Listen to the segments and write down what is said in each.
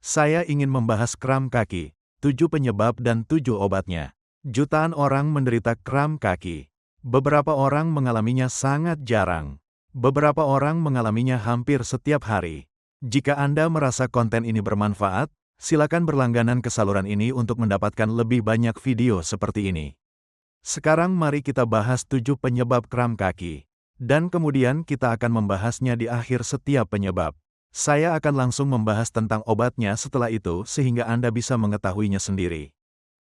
Saya ingin membahas kram kaki, 7 penyebab dan 7 obatnya. Jutaan orang menderita kram kaki. Beberapa orang mengalaminya sangat jarang. Beberapa orang mengalaminya hampir setiap hari. Jika Anda merasa konten ini bermanfaat, silakan berlangganan ke saluran ini untuk mendapatkan lebih banyak video seperti ini. Sekarang mari kita bahas 7 penyebab kram kaki. Dan kemudian kita akan membahasnya di akhir setiap penyebab. Saya akan langsung membahas tentang obatnya setelah itu sehingga Anda bisa mengetahuinya sendiri.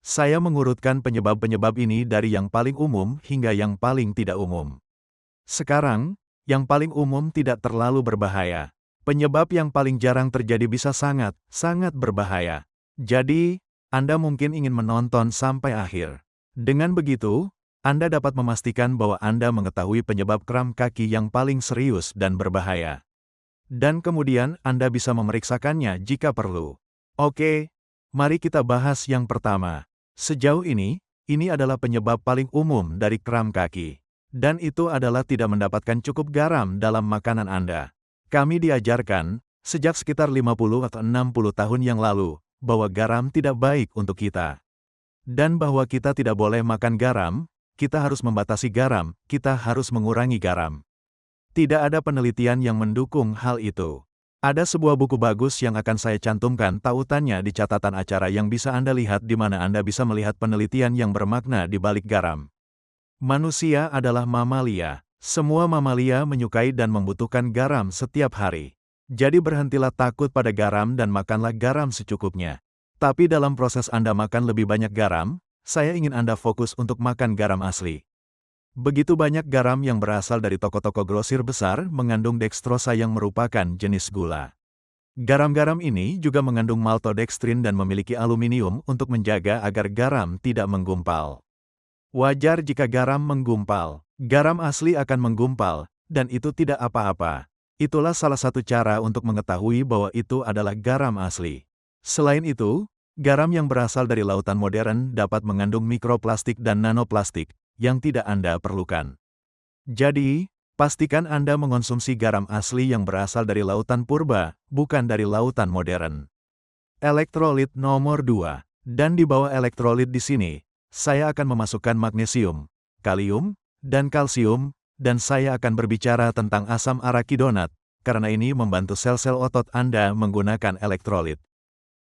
Saya mengurutkan penyebab-penyebab ini dari yang paling umum hingga yang paling tidak umum. Sekarang, yang paling umum tidak terlalu berbahaya. Penyebab yang paling jarang terjadi bisa sangat berbahaya. Jadi, Anda mungkin ingin menonton sampai akhir. Dengan begitu, Anda dapat memastikan bahwa Anda mengetahui penyebab kram kaki yang paling serius dan berbahaya. Dan kemudian Anda bisa memeriksakannya jika perlu. Oke, mari kita bahas yang pertama. Sejauh ini adalah penyebab paling umum dari kram kaki. Dan itu adalah tidak mendapatkan cukup garam dalam makanan Anda. Kami diajarkan, sejak sekitar 50 atau 60 tahun yang lalu, bahwa garam tidak baik untuk kita. Dan bahwa kita tidak boleh makan garam, kita harus membatasi garam, kita harus mengurangi garam. Tidak ada penelitian yang mendukung hal itu. Ada sebuah buku bagus yang akan saya cantumkan tautannya di catatan acara yang bisa Anda lihat di mana Anda bisa melihat penelitian yang bermakna di balik garam. Manusia adalah mamalia. Semua mamalia menyukai dan membutuhkan garam setiap hari. Jadi berhentilah takut pada garam dan makanlah garam secukupnya. Tapi dalam proses Anda makan lebih banyak garam, saya ingin Anda fokus untuk makan garam asli. Begitu banyak garam yang berasal dari toko-toko grosir besar mengandung dekstrosa yang merupakan jenis gula. Garam-garam ini juga mengandung maltodextrin dan memiliki aluminium untuk menjaga agar garam tidak menggumpal. Wajar jika garam menggumpal. Garam asli akan menggumpal, dan itu tidak apa-apa. Itulah salah satu cara untuk mengetahui bahwa itu adalah garam asli. Selain itu, garam yang berasal dari lautan modern dapat mengandung mikroplastik dan nanoplastik yang tidak Anda perlukan. Jadi, pastikan Anda mengonsumsi garam asli yang berasal dari lautan purba, bukan dari lautan modern. Elektrolit nomor 2. Dan di bawah elektrolit di sini, saya akan memasukkan magnesium, kalium, dan kalsium, dan saya akan berbicara tentang asam arakidonat, karena ini membantu sel-sel otot Anda menggunakan elektrolit.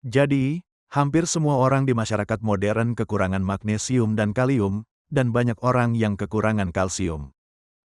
Jadi, hampir semua orang di masyarakat modern kekurangan magnesium dan kalium, dan banyak orang yang kekurangan kalsium.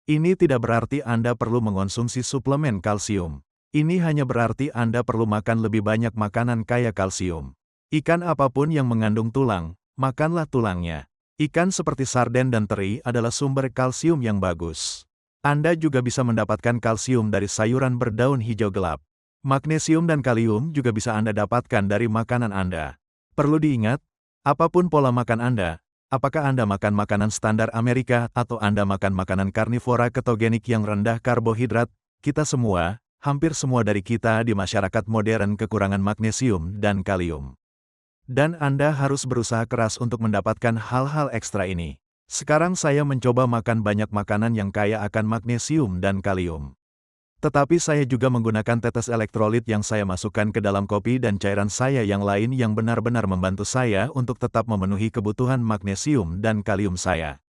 Ini tidak berarti Anda perlu mengonsumsi suplemen kalsium. Ini hanya berarti Anda perlu makan lebih banyak makanan kaya kalsium. Ikan apapun yang mengandung tulang, makanlah tulangnya. Ikan seperti sarden dan teri adalah sumber kalsium yang bagus. Anda juga bisa mendapatkan kalsium dari sayuran berdaun hijau gelap. Magnesium dan kalium juga bisa Anda dapatkan dari makanan Anda. Perlu diingat, apapun pola makan Anda, apakah Anda makan makanan standar Amerika atau Anda makan makanan karnivora ketogenik yang rendah karbohidrat, kita semua, hampir semua dari kita di masyarakat modern kekurangan magnesium dan kalium. Dan Anda harus berusaha keras untuk mendapatkan hal-hal ekstra ini. Sekarang saya mencoba makan banyak makanan yang kaya akan magnesium dan kalium. Tetapi saya juga menggunakan tetes elektrolit yang saya masukkan ke dalam kopi dan cairan saya yang lain yang benar-benar membantu saya untuk tetap memenuhi kebutuhan magnesium dan kalium saya.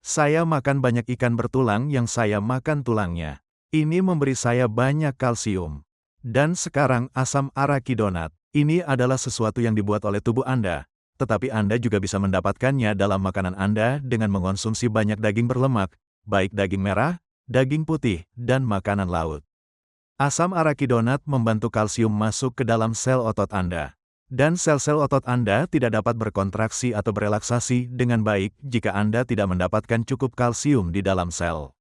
Saya makan banyak ikan bertulang yang saya makan tulangnya. Ini memberi saya banyak kalsium. Dan sekarang asam arakidonat. Ini adalah sesuatu yang dibuat oleh tubuh Anda, tetapi Anda juga bisa mendapatkannya dalam makanan Anda dengan mengonsumsi banyak daging berlemak, baik daging merah, daging putih, dan makanan laut. Asam arakidonat membantu kalsium masuk ke dalam sel otot Anda. Dan sel-sel otot Anda tidak dapat berkontraksi atau berelaksasi dengan baik jika Anda tidak mendapatkan cukup kalsium di dalam sel.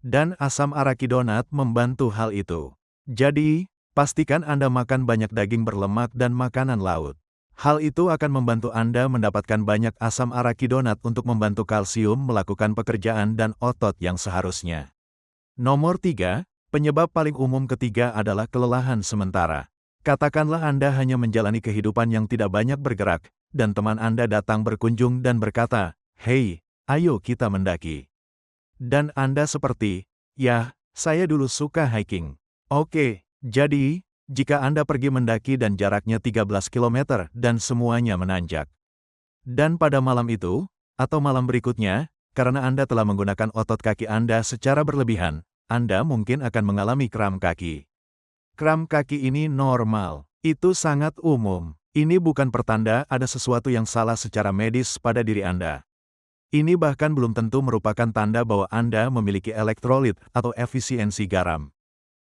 Dan asam arakidonat membantu hal itu. Jadi, pastikan Anda makan banyak daging berlemak dan makanan laut. Hal itu akan membantu Anda mendapatkan banyak asam arakidonat untuk membantu kalsium melakukan pekerjaan dan otot yang seharusnya. Nomor 3, penyebab paling umum ketiga adalah kelelahan sementara. Katakanlah Anda hanya menjalani kehidupan yang tidak banyak bergerak, dan teman Anda datang berkunjung dan berkata, "Hei, ayo kita mendaki." Dan Anda seperti, "Yah, saya dulu suka hiking." Oke, jadi, Jika Anda pergi mendaki dan jaraknya 13 km dan semuanya menanjak. Dan pada malam itu, atau malam berikutnya, karena Anda telah menggunakan otot kaki Anda secara berlebihan, Anda mungkin akan mengalami kram kaki. Kram kaki ini normal. Itu sangat umum. Ini bukan pertanda ada sesuatu yang salah secara medis pada diri Anda. Ini bahkan belum tentu merupakan tanda bahwa Anda memiliki elektrolit atau efisiensi garam.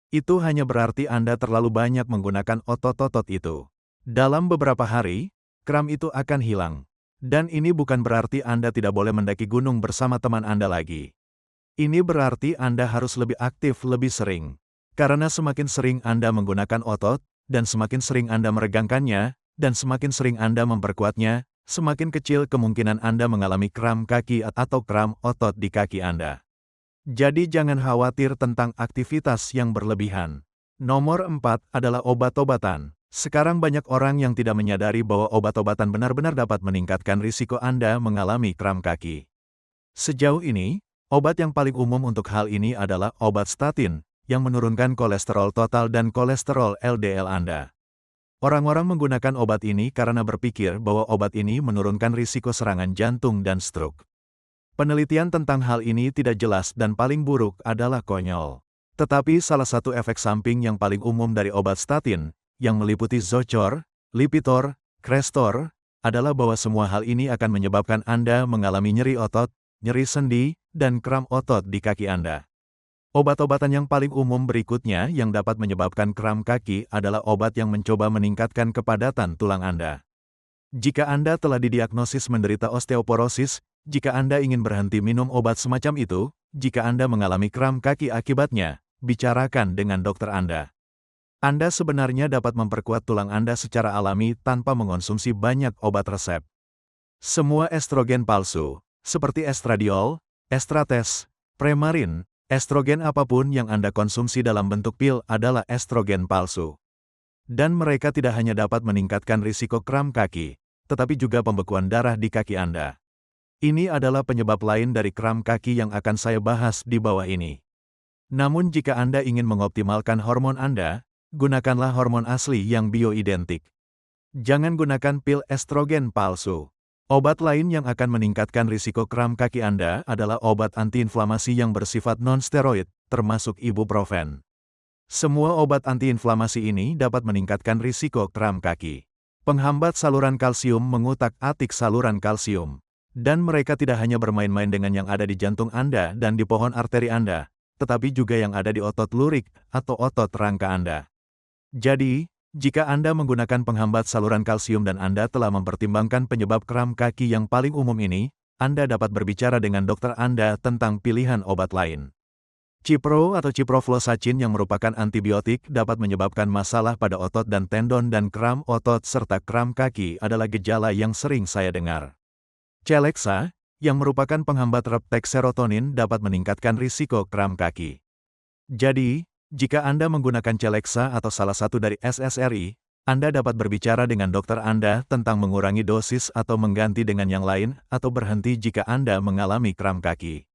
Itu hanya berarti Anda terlalu banyak menggunakan otot-otot itu. Dalam beberapa hari, kram itu akan hilang. Dan ini bukan berarti Anda tidak boleh mendaki gunung bersama teman Anda lagi. Ini berarti Anda harus lebih aktif lebih sering. Karena semakin sering Anda menggunakan otot, dan semakin sering Anda meregangkannya, dan semakin sering Anda memperkuatnya, semakin kecil kemungkinan Anda mengalami kram kaki atau kram otot di kaki Anda. Jadi jangan khawatir tentang aktivitas yang berlebihan. Nomor 4 adalah obat-obatan. Sekarang banyak orang yang tidak menyadari bahwa obat-obatan benar-benar dapat meningkatkan risiko Anda mengalami kram kaki. Sejauh ini, obat yang paling umum untuk hal ini adalah obat statin, yang menurunkan kolesterol total dan kolesterol LDL Anda. Orang-orang menggunakan obat ini karena berpikir bahwa obat ini menurunkan risiko serangan jantung dan stroke. Penelitian tentang hal ini tidak jelas dan paling buruk adalah konyol. Tetapi salah satu efek samping yang paling umum dari obat statin, yang meliputi Zocor, Lipitor, Crestor, adalah bahwa semua hal ini akan menyebabkan Anda mengalami nyeri otot, nyeri sendi, dan kram otot di kaki Anda. Obat-obatan yang paling umum berikutnya yang dapat menyebabkan kram kaki adalah obat yang mencoba meningkatkan kepadatan tulang Anda. Jika Anda telah didiagnosis menderita osteoporosis, jika Anda ingin berhenti minum obat semacam itu, jika Anda mengalami kram kaki akibatnya, bicarakan dengan dokter Anda. Anda sebenarnya dapat memperkuat tulang Anda secara alami tanpa mengonsumsi banyak obat resep. Semua estrogen palsu, seperti estradiol, estrates, premarin, estrogen apapun yang Anda konsumsi dalam bentuk pil adalah estrogen palsu. Dan mereka tidak hanya dapat meningkatkan risiko kram kaki, tetapi juga pembekuan darah di kaki Anda. Ini adalah penyebab lain dari kram kaki yang akan saya bahas di bawah ini. Namun jika Anda ingin mengoptimalkan hormon Anda, gunakanlah hormon asli yang bioidentik. Jangan gunakan pil estrogen palsu. Obat lain yang akan meningkatkan risiko kram kaki Anda adalah obat antiinflamasi yang bersifat non-steroid, termasuk ibuprofen. Semua obat antiinflamasi ini dapat meningkatkan risiko kram kaki. Penghambat saluran kalsium mengutak-atik saluran kalsium. Dan mereka tidak hanya bermain-main dengan yang ada di jantung Anda dan di pohon arteri Anda, tetapi juga yang ada di otot lurik atau otot rangka Anda. Jadi, jika Anda menggunakan penghambat saluran kalsium dan Anda telah mempertimbangkan penyebab kram kaki yang paling umum ini, Anda dapat berbicara dengan dokter Anda tentang pilihan obat lain. Cipro atau ciprofloxacin yang merupakan antibiotik dapat menyebabkan masalah pada otot dan tendon dan kram otot serta kram kaki adalah gejala yang sering saya dengar. Celexa, yang merupakan penghambat reuptake serotonin dapat meningkatkan risiko kram kaki. Jadi, jika Anda menggunakan Celexa atau salah satu dari SSRI, Anda dapat berbicara dengan dokter Anda tentang mengurangi dosis atau mengganti dengan yang lain atau berhenti jika Anda mengalami kram kaki.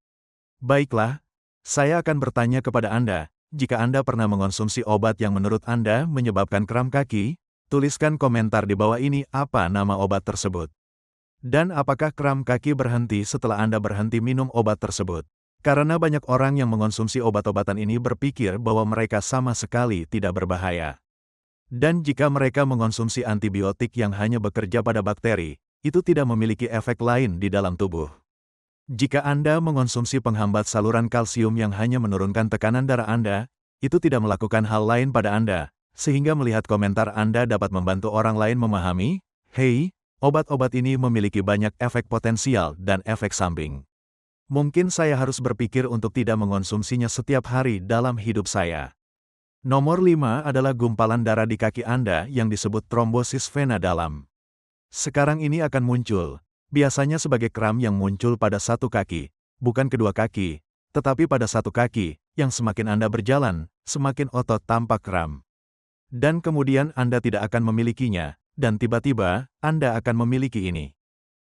Baiklah, saya akan bertanya kepada Anda, jika Anda pernah mengonsumsi obat yang menurut Anda menyebabkan kram kaki, tuliskan komentar di bawah ini apa nama obat tersebut. Dan apakah kram kaki berhenti setelah Anda berhenti minum obat tersebut? Karena banyak orang yang mengonsumsi obat-obatan ini berpikir bahwa mereka sama sekali tidak berbahaya. Dan jika mereka mengonsumsi antibiotik yang hanya bekerja pada bakteri, itu tidak memiliki efek lain di dalam tubuh. Jika Anda mengonsumsi penghambat saluran kalsium yang hanya menurunkan tekanan darah Anda, itu tidak melakukan hal lain pada Anda, sehingga melihat komentar Anda dapat membantu orang lain memahami, "Hei, obat-obat ini memiliki banyak efek potensial dan efek samping. Mungkin saya harus berpikir untuk tidak mengonsumsinya setiap hari dalam hidup saya." Nomor 5 adalah gumpalan darah di kaki Anda yang disebut trombosis vena dalam. Sekarang ini akan muncul, biasanya sebagai kram yang muncul pada satu kaki, bukan kedua kaki, tetapi pada satu kaki, yang semakin Anda berjalan, semakin otot tampak kram. Dan kemudian Anda tidak akan memilikinya, dan tiba-tiba, Anda akan memiliki ini.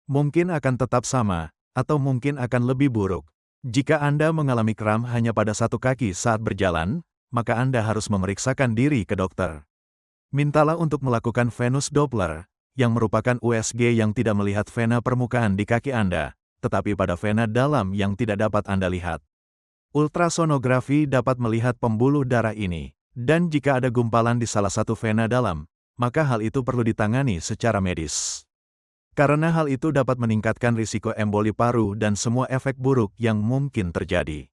Mungkin akan tetap sama, atau mungkin akan lebih buruk. Jika Anda mengalami kram hanya pada satu kaki saat berjalan, maka Anda harus memeriksakan diri ke dokter. Mintalah untuk melakukan venous Doppler, yang merupakan USG yang tidak melihat vena permukaan di kaki Anda, tetapi pada vena dalam yang tidak dapat Anda lihat. Ultrasonografi dapat melihat pembuluh darah ini, dan jika ada gumpalan di salah satu vena dalam, maka hal itu perlu ditangani secara medis. Karena hal itu dapat meningkatkan risiko emboli paru dan semua efek buruk yang mungkin terjadi.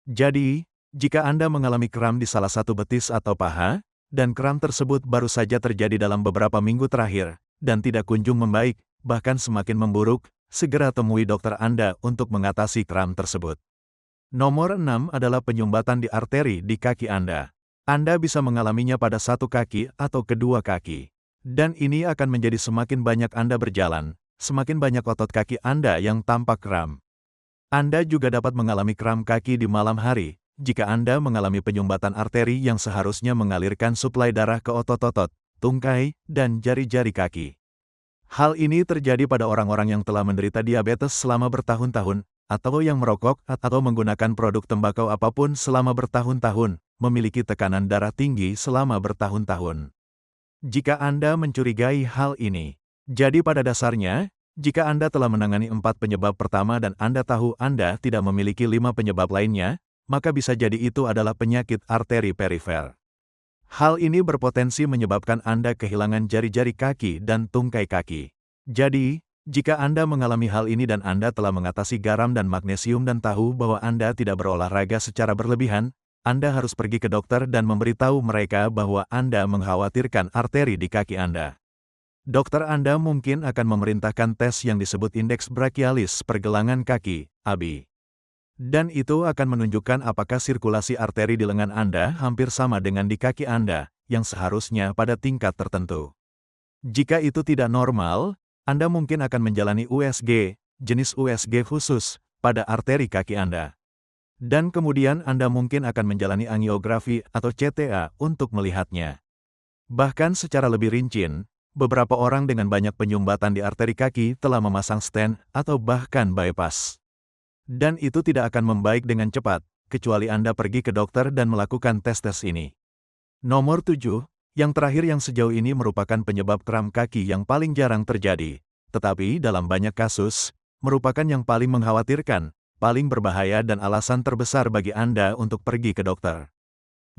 Jadi, jika Anda mengalami kram di salah satu betis atau paha, dan kram tersebut baru saja terjadi dalam beberapa minggu terakhir, dan tidak kunjung membaik, bahkan semakin memburuk, segera temui dokter Anda untuk mengatasi kram tersebut. Nomor 6 adalah penyumbatan di arteri di kaki Anda. Anda bisa mengalaminya pada satu kaki atau kedua kaki. Dan ini akan menjadi semakin banyak Anda berjalan, semakin banyak otot kaki Anda yang tampak kram. Anda juga dapat mengalami kram kaki di malam hari, jika Anda mengalami penyumbatan arteri yang seharusnya mengalirkan suplai darah ke otot-otot, tungkai, dan jari-jari kaki. Hal ini terjadi pada orang-orang yang telah menderita diabetes selama bertahun-tahun, atau yang merokok atau menggunakan produk tembakau apapun selama bertahun-tahun, memiliki tekanan darah tinggi selama bertahun-tahun. Jika Anda mencurigai hal ini, jadi pada dasarnya, jika Anda telah menangani 4 penyebab pertama dan Anda tahu Anda tidak memiliki 5 penyebab lainnya, maka bisa jadi itu adalah penyakit arteri perifer. Hal ini berpotensi menyebabkan Anda kehilangan jari-jari kaki dan tungkai kaki. Jadi, jika Anda mengalami hal ini dan Anda telah mengatasi garam dan magnesium dan tahu bahwa Anda tidak berolahraga secara berlebihan, Anda harus pergi ke dokter dan memberitahu mereka bahwa Anda mengkhawatirkan arteri di kaki Anda. Dokter Anda mungkin akan memerintahkan tes yang disebut indeks brachialis pergelangan kaki, (ABI). Dan itu akan menunjukkan apakah sirkulasi arteri di lengan Anda hampir sama dengan di kaki Anda, yang seharusnya pada tingkat tertentu. Jika itu tidak normal, Anda mungkin akan menjalani USG, jenis USG khusus, pada arteri kaki Anda. Dan kemudian Anda mungkin akan menjalani angiografi atau CTA untuk melihatnya. Bahkan secara lebih rinci, beberapa orang dengan banyak penyumbatan di arteri kaki telah memasang stent atau bahkan bypass. Dan itu tidak akan membaik dengan cepat, kecuali Anda pergi ke dokter dan melakukan tes-tes ini. Nomor 7, yang terakhir yang sejauh ini merupakan penyebab kram kaki yang paling jarang terjadi, tetapi dalam banyak kasus, merupakan yang paling mengkhawatirkan, paling berbahaya dan alasan terbesar bagi Anda untuk pergi ke dokter.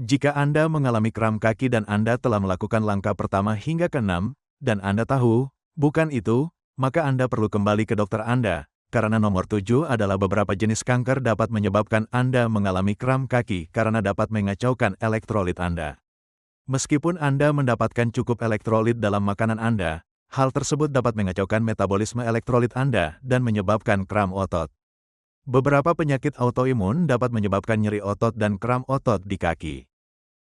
Jika Anda mengalami kram kaki dan Anda telah melakukan langkah pertama hingga ke-6, dan Anda tahu, bukan itu, maka Anda perlu kembali ke dokter Anda. Karena nomor 7 adalah beberapa jenis kanker dapat menyebabkan Anda mengalami kram kaki karena dapat mengacaukan elektrolit Anda. Meskipun Anda mendapatkan cukup elektrolit dalam makanan Anda, hal tersebut dapat mengacaukan metabolisme elektrolit Anda dan menyebabkan kram otot. Beberapa penyakit autoimun dapat menyebabkan nyeri otot dan kram otot di kaki.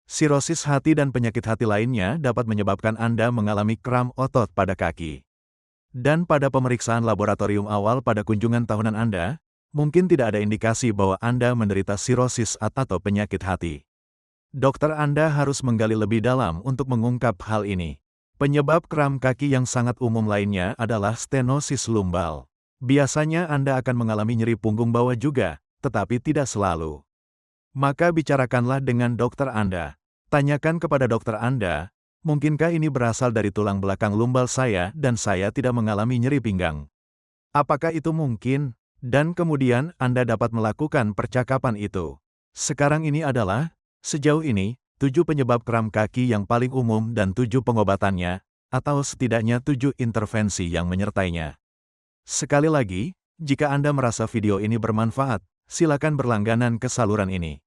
Sirosis hati dan penyakit hati lainnya dapat menyebabkan Anda mengalami kram otot pada kaki. Dan pada pemeriksaan laboratorium awal pada kunjungan tahunan Anda, mungkin tidak ada indikasi bahwa Anda menderita sirosis atau penyakit hati. Dokter Anda harus menggali lebih dalam untuk mengungkap hal ini. Penyebab kram kaki yang sangat umum lainnya adalah stenosis lumbal. Biasanya Anda akan mengalami nyeri punggung bawah juga, tetapi tidak selalu. Maka bicarakanlah dengan dokter Anda. Tanyakan kepada dokter Anda, mungkinkah ini berasal dari tulang belakang lumbal saya dan saya tidak mengalami nyeri pinggang? Apakah itu mungkin? Dan kemudian Anda dapat melakukan percakapan itu. Sekarang ini adalah, sejauh ini, 7 penyebab kram kaki yang paling umum dan 7 pengobatannya, atau setidaknya 7 intervensi yang menyertainya. Sekali lagi, jika Anda merasa video ini bermanfaat, silakan berlangganan ke saluran ini.